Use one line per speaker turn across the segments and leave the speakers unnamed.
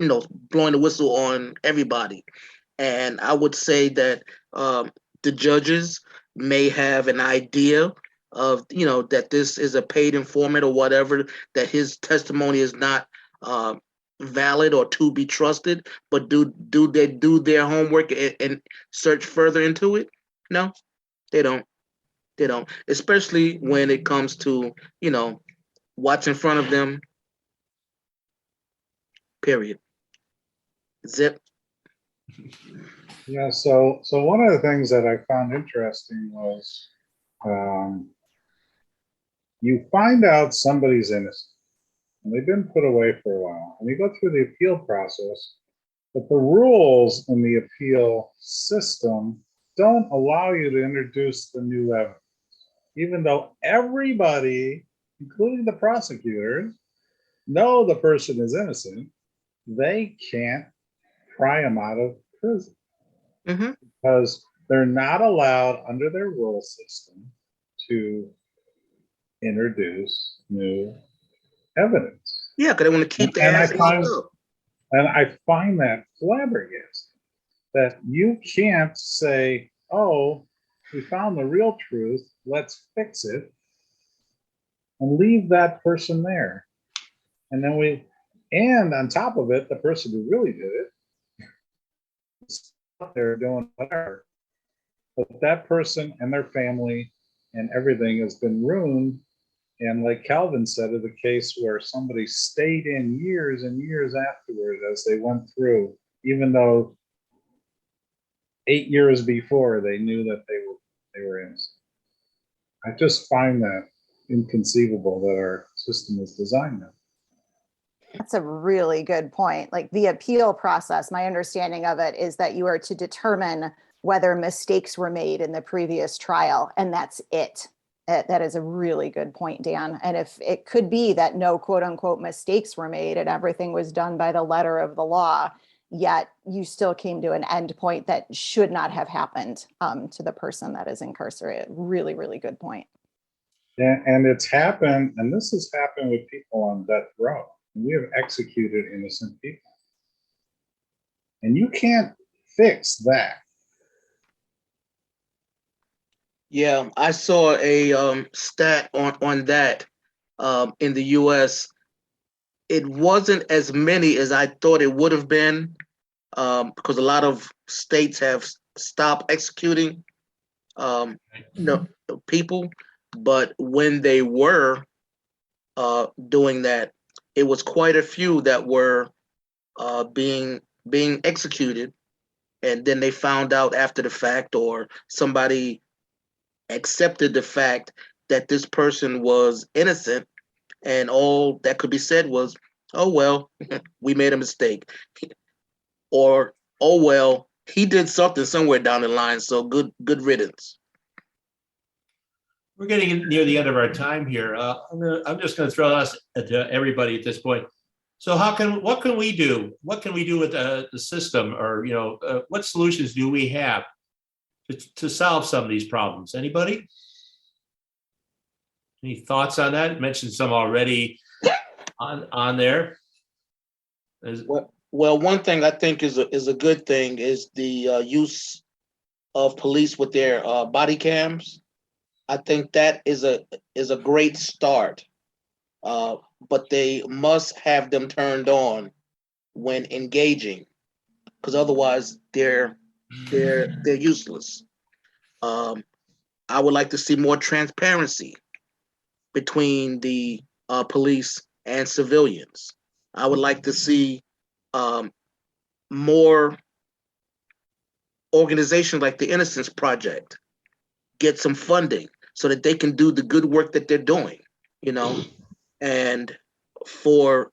blowing the whistle on everybody. And I would say that the judges may have an idea of, that this is a paid informant or whatever, that his testimony is not valid or to be trusted. But do they do their homework and search further into it? No, they don't. They don't. Especially when it comes to what's in front of them. Period. Zip.
Yeah, so one of the things that I found interesting was um, you find out somebody's innocent and they've been put away for a while, and you go through the appeal process, but the rules in the appeal system don't allow you to introduce the new evidence, even though everybody, including the prosecutors, know the person is innocent. They can't pry him out of prison.
Mm-hmm.
Because they're not allowed under their rule system to introduce new evidence.
Yeah, because they want to keep their ass locked up.
And I find that flabbergasted, that you can't say, oh, we found the real truth, let's fix it, and leave that person there. And then and on top of it, the person who really did it is out there doing whatever. But that person and their family and everything has been ruined. And like Calvin said, of the case where somebody stayed in years and years afterward as they went through, even though 8 years before they knew that they were innocent. I just find that inconceivable that our system is designed that.
That's a really good point. Like the appeal process, my understanding of it is that you are to determine whether mistakes were made in the previous trial, and that's it. That is a really good point, Dan. And if it could be that no quote unquote mistakes were made and everything was done by the letter of the law, yet you still came to an end point that should not have happened to the person that is incarcerated. Really, really good point.
And it's happened, and this has happened with people on death row. We have executed innocent people. And you can't fix that.
Yeah, I saw a stat on that in the U.S. It wasn't as many as I thought it would have been because a lot of states have stopped executing people. But when they were doing that, it was quite a few that were being executed, and then they found out after the fact, or somebody accepted the fact that this person was innocent, and all that could be said was, "Oh well, we made a mistake," or "Oh well, he did something somewhere down the line, so good riddance."
We're getting near the end of our time here. I'm just going to throw us to everybody at this point. So what can we do? What can we do with the system, or what solutions do we have to solve some of these problems? Anybody? Any thoughts on that? You mentioned some already on there.
Well, one thing I think is a good thing is the use of police with their body cams. I think that is a great start, but they must have them turned on when engaging, because otherwise they're useless. I would like to see more transparency between the police and civilians. I would like to see more organizations like the Innocence Project get some funding so that they can do the good work that they're doing, and for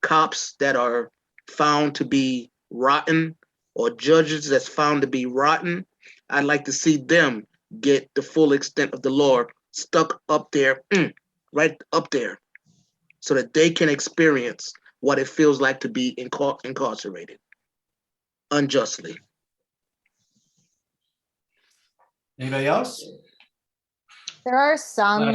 cops that are found to be rotten or judges that's found to be rotten, I'd like to see them get the full extent of the law stuck up there, right up there, so that they can experience what it feels like to be incarcerated unjustly.
Anybody else?
There are some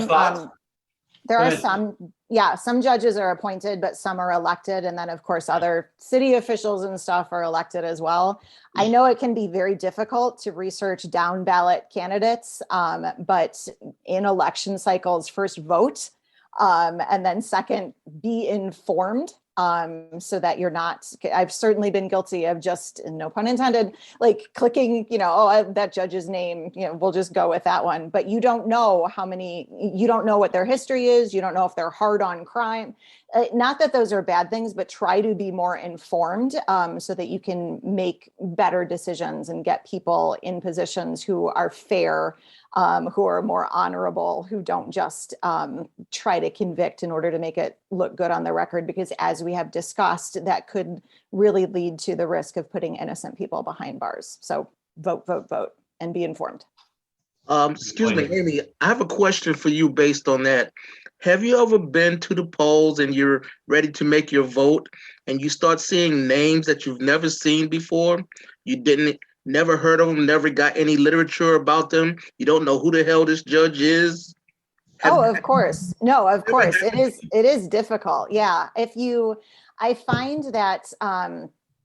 Yeah, some judges are appointed, but some are elected. And then, of course, other city officials and stuff are elected as well. I know it can be very difficult to research down ballot candidates, but in election cycles, first vote, and then second, be informed, so that you're not, I've certainly been guilty of just, no pun intended, like clicking, that judge's name, we'll just go with that one. But you don't know you don't know what their history is. You don't know if they're hard on crime. Not that those are bad things, but try to be more informed, so that you can make better decisions and get people in positions who are fair, who are more honorable, who don't just try to convict in order to make it look good on the record, because as we have discussed, that could really lead to the risk of putting innocent people behind bars. So vote, vote, vote, and be informed.
Excuse me, Amy, I have a question for you based on that. Have you ever been to the polls and you're ready to make your vote and you start seeing names that you've never seen before? Never heard of them, never got any literature about them. You don't know who the hell this judge is.
Of course. No, of course. It is difficult. Yeah. I find that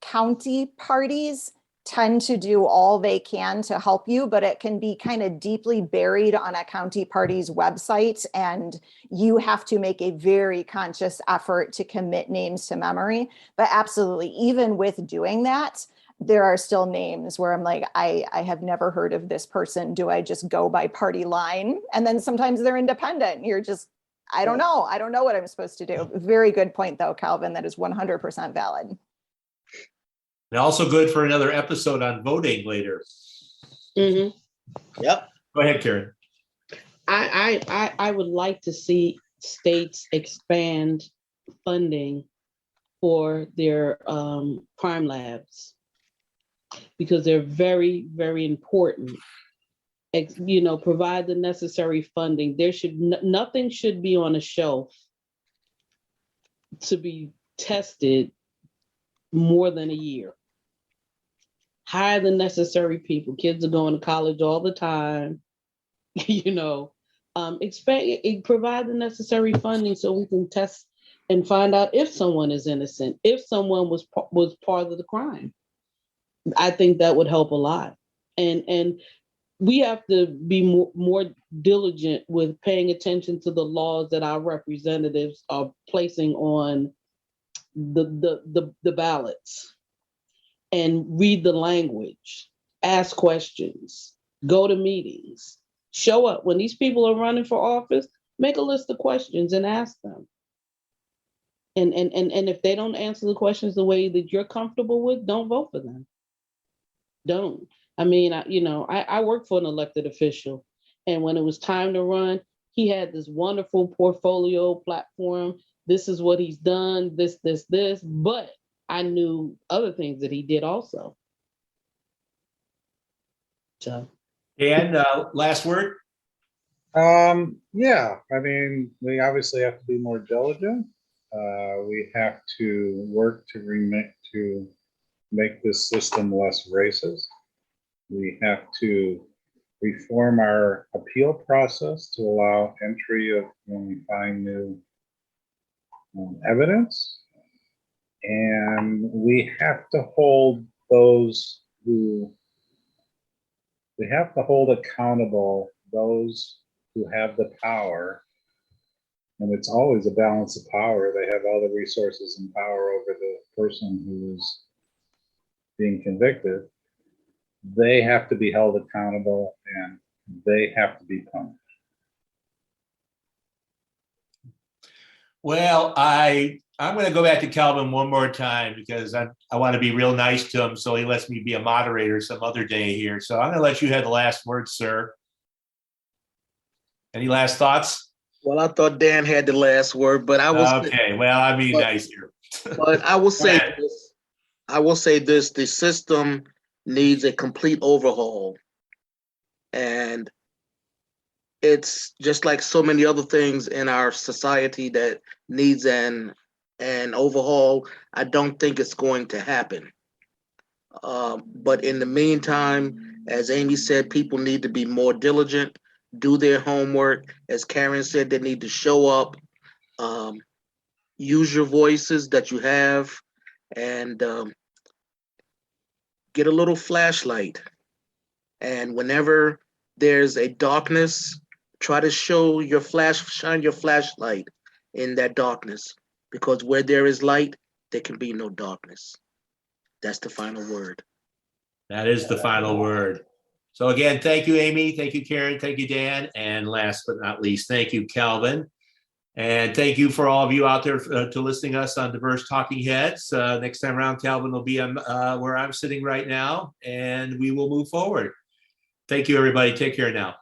county parties tend to do all they can to help you, but it can be kind of deeply buried on a county party's website. And you have to make a very conscious effort to commit names to memory. But absolutely, even with doing that, there are still names where I'm like, I have never heard of this person. Do I just go by party line? And then sometimes they're independent. You're just, I don't know. I don't know what I'm supposed to do. Very good point though, Calvin. That is 100% valid.
And also good for another episode on voting later.
Mm-hmm.
Yep.
Go ahead, Karen.
I would like to see states expand funding for their crime labs, because they're very, very important. Provide the necessary funding. Nothing should be on a shelf to be tested more than a year. Hire the necessary people. Kids are going to college all the time. Provide the necessary funding so we can test and find out if someone is innocent, if someone was part of the crime. I think that would help a lot. And we have to be more diligent with paying attention to the laws that our representatives are placing on the ballots, and read the language, ask questions, go to meetings, show up. When these people are running for office, make a list of questions and ask them. And if they don't answer the questions the way that you're comfortable with, don't vote for them. Don't. I mean, I work for an elected official, and when it was time to run, he had this wonderful portfolio platform. This is what he's done, this, but I knew other things that he did also. So.
And last word?
Yeah, I mean, we obviously have to be more diligent. We have to work to make this system less racist. We have to reform our appeal process to allow entry of when we find new evidence. And we have to hold accountable those who have the power. And it's always a balance of power. They have all the resources and power over the person who is being convicted. They have to be held accountable and they have to be punished.
Well, I'm going to go back to Calvin one more time because I want to be real nice to him, so he lets me be a moderator some other day here. So I'm going to let you have the last word, sir. Any last thoughts?
Well, I thought Dan had the last word, but I was
okay. Well, I mean, nice here.
But I will say this. The system needs a complete overhaul. And it's just like so many other things in our society that needs an overhaul. I don't think it's going to happen. But in the meantime, as Amy said, people need to be more diligent, do their homework. As Karen said, they need to show up, use your voices that you have, and get a little flashlight. And whenever there's a darkness, try to shine your flashlight in that darkness. Because where there is light, there can be no darkness. That's the final word.
That is the final word. So again, thank you, Amy. Thank you, Karen. Thank you, Dan. And last but not least, thank you, Calvin. And thank you for all of you out there to listening to us on Diverse Talking Heads. Next time around, Calvin will be where I'm sitting right now, and we will move forward. Thank you, everybody. Take care now.